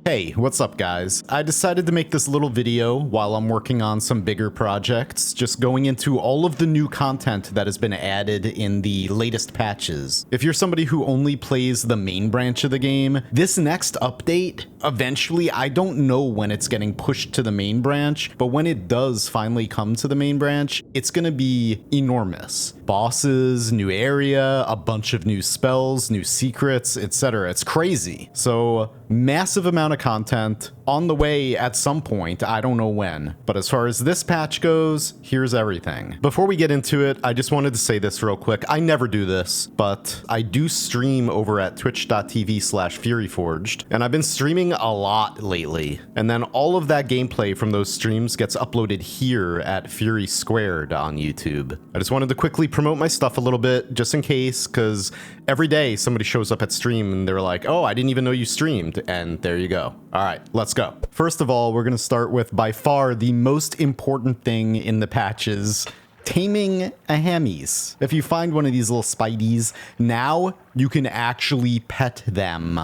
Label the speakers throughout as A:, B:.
A: Hey, what's up guys? I decided to make this little video while I'm working on some bigger projects, just going into all of the new content that has been added in the latest patches. If you're somebody who only plays the main branch of the game, this next update, eventually, I don't know when it's getting pushed to the main branch, but when it does finally come to the main branch, it's gonna be enormous. Bosses, new area, a bunch of new spells, new secrets, etc. It's crazy. So, massive amount of content on the way at some point, I don't know when. But as far as this patch goes, here's everything. Before we get into it, I just wanted to say this real quick. I never do this, but I do stream over at twitch.tv/FURYFORGED, and I've been streaming a lot lately. And then all of that gameplay from those streams gets uploaded here at Fury Squared on YouTube. I just wanted to quickly promote my stuff a little bit, just in case, because every day somebody shows up at stream and they're like, oh, I didn't even know you streamed, and there you go. All right, let's go. First of all, we're going to start with by far the most important thing in the patches, Taming Hammies. If you find one of these little spideys, now you can actually pet them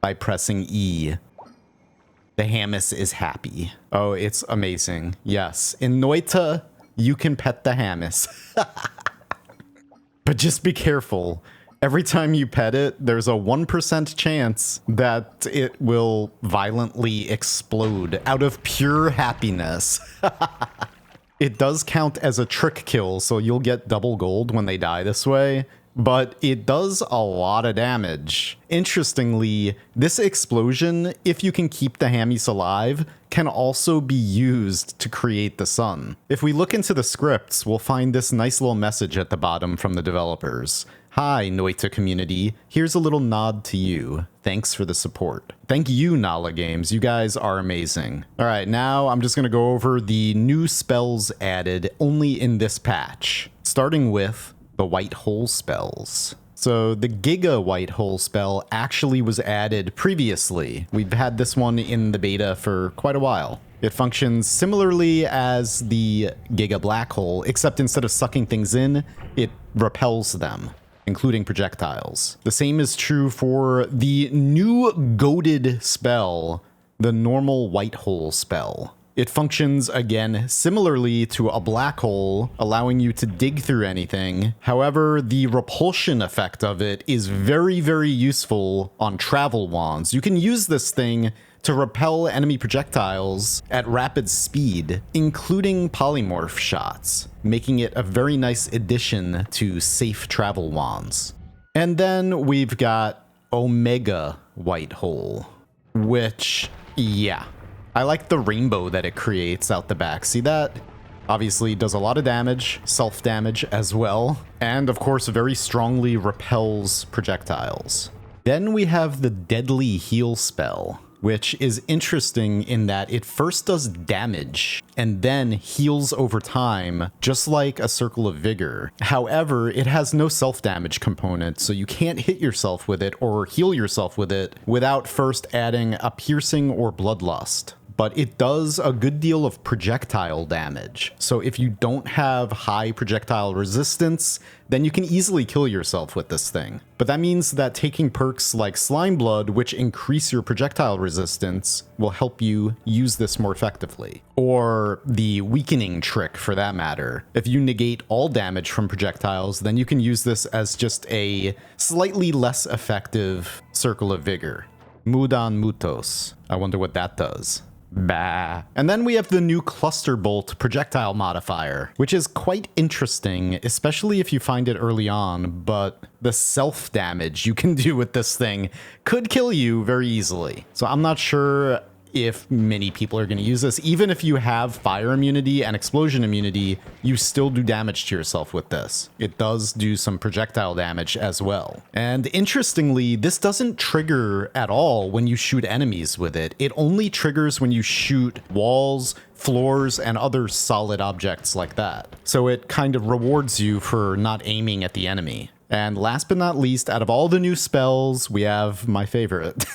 A: by pressing E. The Hammis is happy. Oh, it's amazing. Yes, in Noita, you can pet the Hammis. But just be careful. Every time you pet it, there's a 1% chance that it will violently explode out of pure happiness. It does count as a trick kill, so you'll get double gold when they die this way, but it does a lot of damage. Interestingly, this explosion, if you can keep the Hammies alive, can also be used to create the sun. If we look into the scripts, we'll find this nice little message at the bottom from the developers. Hi, Noita community. Here's a little nod to you. Thanks for the support. Thank you, Nala Games. You guys are amazing. All right, now I'm just going to go over the new spells added only in this patch, starting with the White Hole spells. So the Giga White Hole spell actually was added previously. We've had this one in the beta for quite a while. It functions similarly as the Giga Black Hole, except instead of sucking things in, it repels them, including projectiles. The same is true for the new goated spell, the normal White Hole spell. It functions, again, similarly to a black hole, allowing you to dig through anything. However, the repulsion effect of it is very, very useful on travel wands. You can use this thing to repel enemy projectiles at rapid speed, including polymorph shots, making it a very nice addition to safe travel wands. And then we've got Omega White Hole, which, yeah, I like the rainbow that it creates out the back. See that? Obviously does a lot of damage, self-damage as well, and of course very strongly repels projectiles. Then we have the Deadly Heal spell, which is interesting in that it first does damage and then heals over time, just like a Circle of Vigor. However, it has no self-damage component, so you can't hit yourself with it or heal yourself with it without first adding a Piercing or Bloodlust. But it does a good deal of projectile damage. So if you don't have high projectile resistance, then you can easily kill yourself with this thing. But that means that taking perks like Slime Blood, which increase your projectile resistance, will help you use this more effectively. Or the Weakening trick, for that matter. If you negate all damage from projectiles, then you can use this as just a slightly less effective Circle of Vigor. Muden Muto. I wonder what that does. Bah. And then we have the new Cluster Bolt projectile modifier, which is quite interesting, especially if you find it early on, but the self-damage you can do with this thing could kill you very easily. So I'm not sure if many people are going to use this. Even if you have fire immunity and explosion immunity, you still do damage to yourself with this. It does do some projectile damage as well. And interestingly, this doesn't trigger at all when you shoot enemies with it. It only triggers when you shoot walls, floors, and other solid objects like that. So it kind of rewards you for not aiming at the enemy. And last but not least, out of all the new spells, we have my favorite.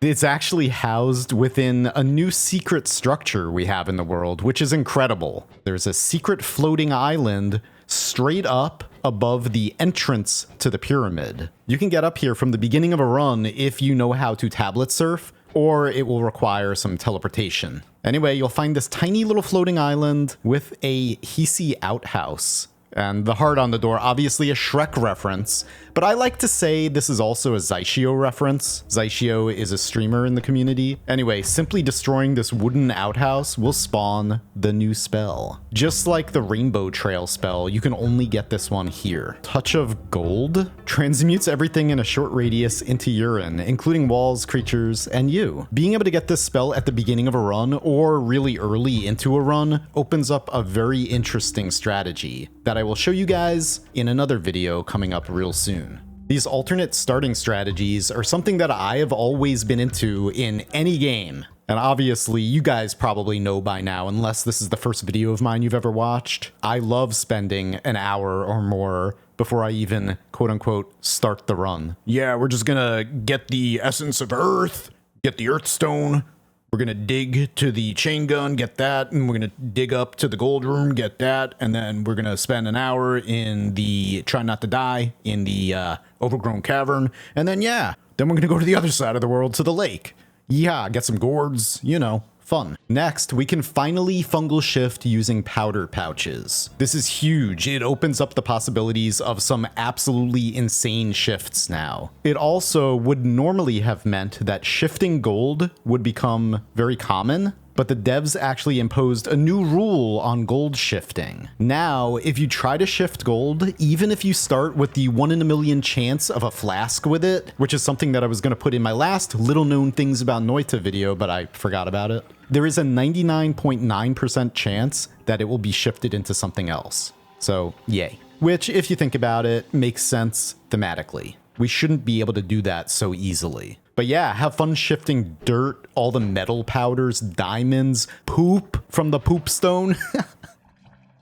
A: It's actually housed within a new secret structure we have in the world, which is incredible. There's a secret floating island straight up above the entrance to the pyramid. You can get up here from the beginning of a run if you know how to tablet surf, or it will require some teleportation. Anyway, you'll find this tiny little floating island with a Hisi outhouse. And the heart on the door, obviously a Shrek reference, but I like to say this is also a Zyshio reference. Zyshio is a streamer in the community. Anyway, simply destroying this wooden outhouse will spawn the new spell. Just like the Rainbow Trail spell, you can only get this one here. Touch of Gold transmutes everything in a short radius into urine, including walls, creatures, and you. Being able to get this spell at the beginning of a run or really early into a run opens up a very interesting strategy that I will show you guys in another video coming up real soon. These alternate starting strategies are something that I have always been into in any game. And obviously, you guys probably know by now, unless this is the first video of mine you've ever watched, I love spending an hour or more before I even, quote unquote, start the run. Yeah, we're just gonna get the essence of Earth, get the Earth Stone, we're gonna dig to the chain gun, get that, and we're gonna dig up to the gold room, get that, and then we're gonna spend an hour in the try not to die in the overgrown cavern, and then then we're gonna go to the other side of the world to the lake. Yeah, get some gourds, you know, fun. Next, we can finally fungal shift using powder pouches. This is huge. It opens up the possibilities of some absolutely insane shifts now. It also would normally have meant that shifting gold would become very common, but the devs actually imposed a new rule on gold shifting. Now, if you try to shift gold, even if you start with the 1 in a million chance of a flask with it, which is something that I was gonna put in my last little known things about Noita video, but I forgot about it, there is a 99.9% chance that it will be shifted into something else. So, yay. Which, if you think about it, makes sense thematically. We shouldn't be able to do that so easily. But yeah, have fun shifting dirt, all the metal powders, diamonds, poop from the poop stone.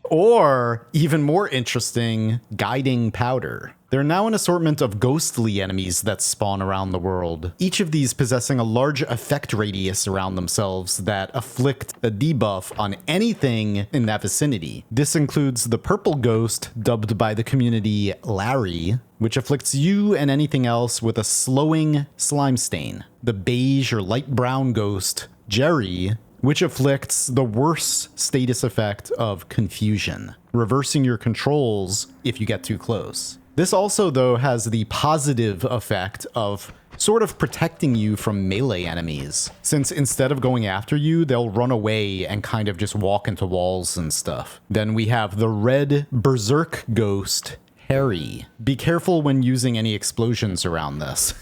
A: Or, even more interesting, guiding powder. There are now an assortment of ghostly enemies that spawn around the world, each of these possessing a large effect radius around themselves that afflict a debuff on anything in that vicinity. This includes the purple ghost, dubbed by the community Larry, which afflicts you and anything else with a slowing slime stain. The beige or light brown ghost, Jerry, which afflicts the worst status effect of confusion, reversing your controls if you get too close. This also, though, has the positive effect of sort of protecting you from melee enemies, since instead of going after you, they'll run away and kind of just walk into walls and stuff. Then we have the red berserk ghost, Harry. Be careful when using any explosions around this.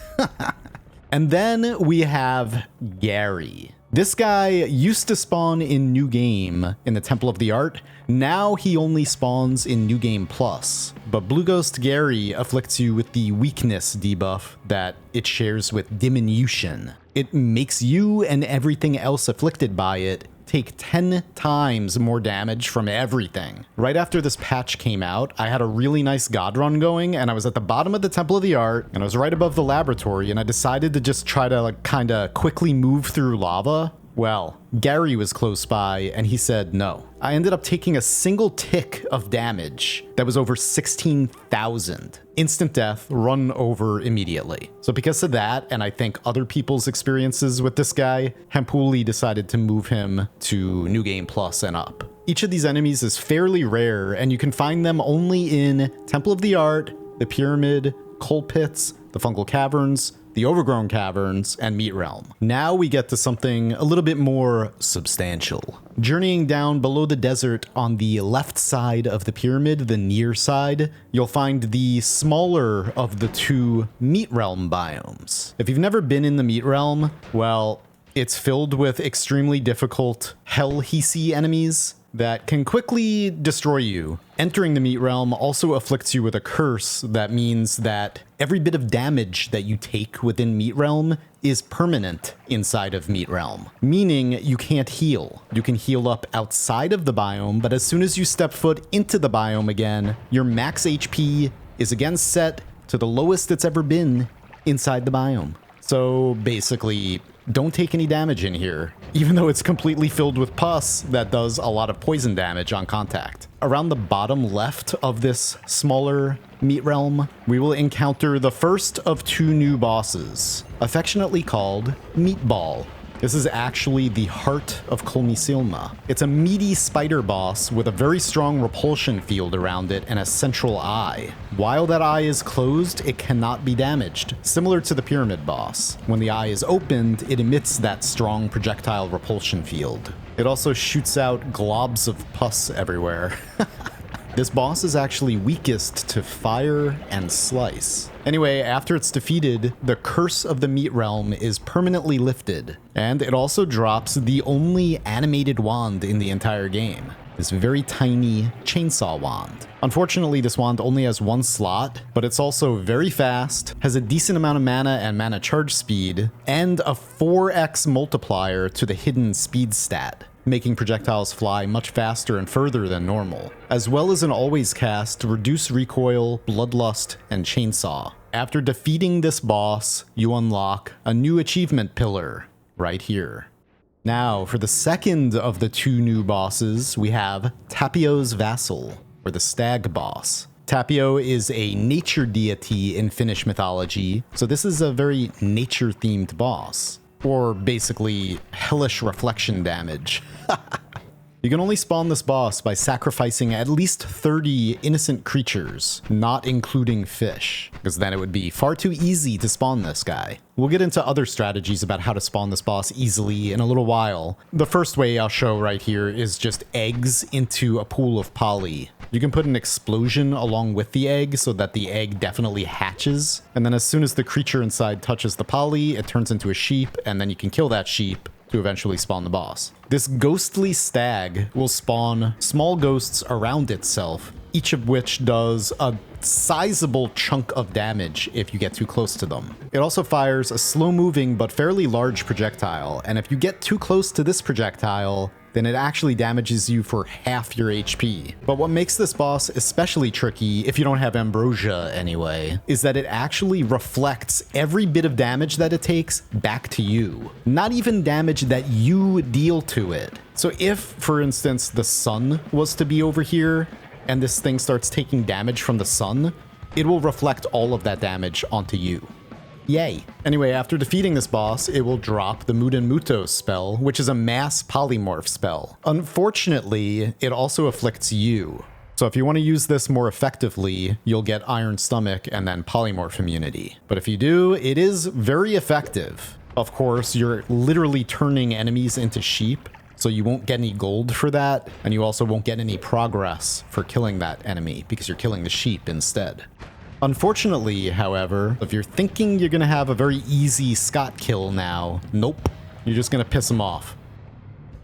A: And then we have Gary. This guy used to spawn in New Game in the Temple of the Art. Now he only spawns in New Game Plus. But Blue Ghost Gary afflicts you with the weakness debuff that it shares with Diminution. It makes you and everything else afflicted by it take 10 times more damage from everything. Right after this patch came out, I had a really nice god run going, and I was at the bottom of the Temple of the Art, and I was right above the laboratory, and I decided to just try to like kind of quickly move through lava. Well, Gary was close by, and he said no. I ended up taking a single tick of damage that was over 16,000. Instant death, run over immediately. So because of that, and I think other people's experiences with this guy, Hempuli decided to move him to New Game Plus and up. Each of these enemies is fairly rare, and you can find them only in Temple of the Art, the Pyramid, Coal Pits, the Fungal Caverns, the Overgrown Caverns, and Meat Realm. Now we get to something a little bit more substantial. Journeying down below the desert on the left side of the pyramid, the near side, you'll find the smaller of the two Meat Realm biomes. If you've never been in the Meat Realm, well, it's filled with extremely difficult Hell Hisi enemies that can quickly destroy you. Entering the Meat Realm also afflicts you with a curse that means that every bit of damage that you take within Meat Realm is permanent inside of Meat Realm, meaning you can't heal. You can heal up outside of the biome, but as soon as you step foot into the biome again, your max HP is again set to the lowest it's ever been inside the biome. So basically, don't take any damage in here, even though it's completely filled with pus that does a lot of poison damage on contact. Around the bottom left of this smaller meat realm, we will encounter the first of 2 new bosses, affectionately called Meatball. This is actually the heart of Kolmisilma. It's a meaty spider boss with a very strong repulsion field around it and a central eye. While that eye is closed, it cannot be damaged, similar to the pyramid boss. When the eye is opened, it emits that strong projectile repulsion field. It also shoots out globs of pus everywhere. This boss is actually weakest to fire and slice. Anyway, after it's defeated, the curse of the meat realm is permanently lifted, and it also drops the only animated wand in the entire game. This very tiny chainsaw wand. Unfortunately, this wand only has 1 slot, but it's also very fast, has a decent amount of mana and mana charge speed, and a 4x multiplier to the hidden speed stat, making projectiles fly much faster and further than normal, as well as an always cast to reduce recoil, bloodlust, and chainsaw. After defeating this boss, you unlock a new achievement pillar right here. Now, for the second of the 2 new bosses, we have Tapio's Vassal, or the Stag boss. Tapio is a nature deity in Finnish mythology, so this is a very nature-themed boss. Or basically, hellish reflection damage. You can only spawn this boss by sacrificing at least 30 innocent creatures, not including fish, because then it would be far too easy to spawn this guy. We'll get into other strategies about how to spawn this boss easily in a little while. The first way I'll show right here is just eggs into a pool of poly. You can put an explosion along with the egg so that the egg definitely hatches, and then as soon as the creature inside touches the poly, it turns into a sheep, and then you can kill that sheep to eventually spawn the boss. This ghostly stag will spawn small ghosts around itself, each of which does a sizable chunk of damage if you get too close to them. It also fires a slow-moving but fairly large projectile, and if you get too close to this projectile, then it actually damages you for half your HP. But what makes this boss especially tricky, if you don't have Ambrosia anyway, is that it actually reflects every bit of damage that it takes back to you. Not even damage that you deal to it. So if, for instance, the sun was to be over here, and this thing starts taking damage from the sun, it will reflect all of that damage onto you. Yay. Anyway, after defeating this boss, it will drop the Muden Muto spell, which is a mass polymorph spell. Unfortunately, it also afflicts you. So if you want to use this more effectively, you'll get Iron Stomach and then polymorph immunity. But if you do, it is very effective. Of course, you're literally turning enemies into sheep, so you won't get any gold for that, and you also won't get any progress for killing that enemy because you're killing the sheep instead. Unfortunately, however, if you're thinking you're gonna have a very easy Scott kill now, nope, you're just gonna piss him off.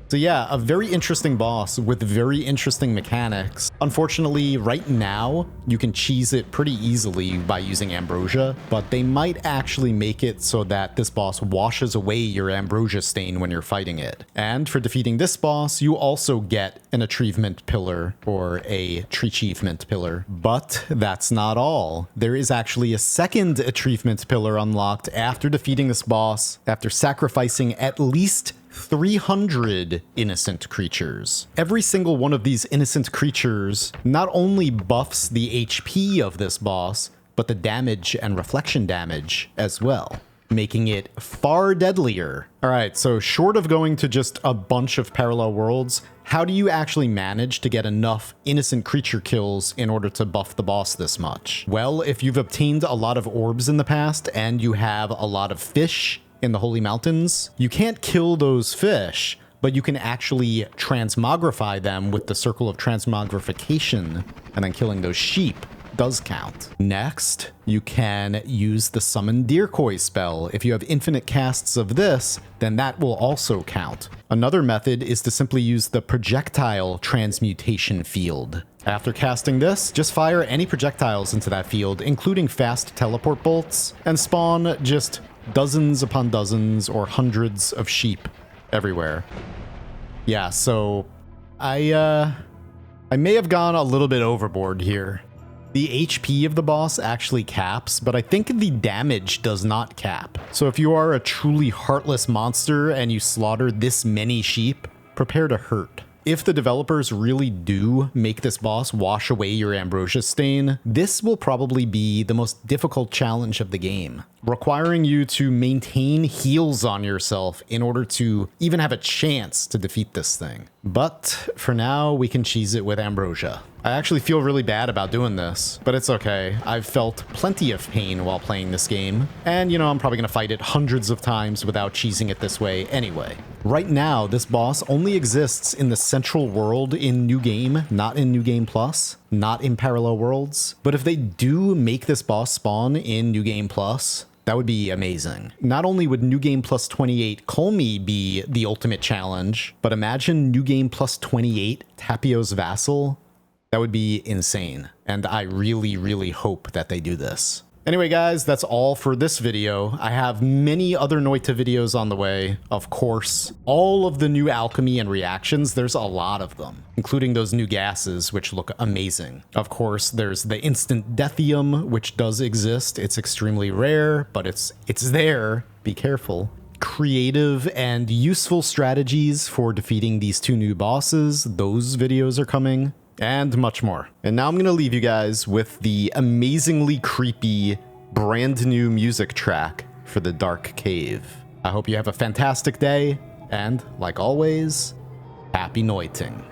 A: So yeah, a very interesting boss with very interesting mechanics. Unfortunately, right now, you can cheese it pretty easily by using Ambrosia, but they might actually make it so that this boss washes away your Ambrosia stain when you're fighting it. And for defeating this boss, you also get an achievement pillar, or a achievement pillar. But that's not all. There is actually a second achievement pillar unlocked after defeating this boss, after sacrificing at least 300 innocent creatures. Every single one of these innocent creatures not only buffs the HP of this boss, but the damage and reflection damage as well, making it far deadlier. Alright, so short of going to just a bunch of parallel worlds, how do you actually manage to get enough innocent creature kills in order to buff the boss this much? Well, if you've obtained a lot of orbs in the past and you have a lot of fish in the Holy Mountains, you can't kill those fish, but you can actually transmogrify them with the Circle of Transmogrification, and then killing those sheep does count. Next, you can use the Summon Deerkoi spell. If you have infinite casts of this, then that will also count. Another method is to simply use the Projectile Transmutation field. After casting this, just fire any projectiles into that field, including fast teleport bolts, and spawn just dozens upon dozens or hundreds of sheep everywhere. Yeah, so I may have gone a little bit overboard here. The HP of the boss actually caps, but I think the damage does not cap. So if you are a truly heartless monster and you slaughter this many sheep, prepare to hurt. If the developers really do make this boss wash away your Ambrosia stain, this will probably be the most difficult challenge of the game, requiring you to maintain heals on yourself in order to even have a chance to defeat this thing. But for now, we can cheese it with Ambrosia. I actually feel really bad about doing this, but it's okay. I've felt plenty of pain while playing this game, and you know, I'm probably gonna fight it hundreds of times without cheesing it this way anyway. Right now, this boss only exists in the central world in New Game, not in New Game Plus, not in Parallel Worlds. But if they do make this boss spawn in New Game Plus, that would be amazing. Not only would New Game Plus 28 Colmy be the ultimate challenge, but imagine New Game Plus 28 Tapio's Vassal. That would be insane. And I really, really hope that they do this. Anyway, guys, that's all for this video. I have many other Noita videos on the way, of course. All of the new alchemy and reactions, there's a lot of them, including those new gases, which look amazing. Of course, there's the instant deathium, which does exist. It's extremely rare, but it's there. Be careful. Creative and useful strategies for defeating these two new bosses, those videos are coming. And much more. And now I'm going to leave you guys with the amazingly creepy, brand new music track for the Dark Cave. I hope you have a fantastic day, and like always, happy noiting.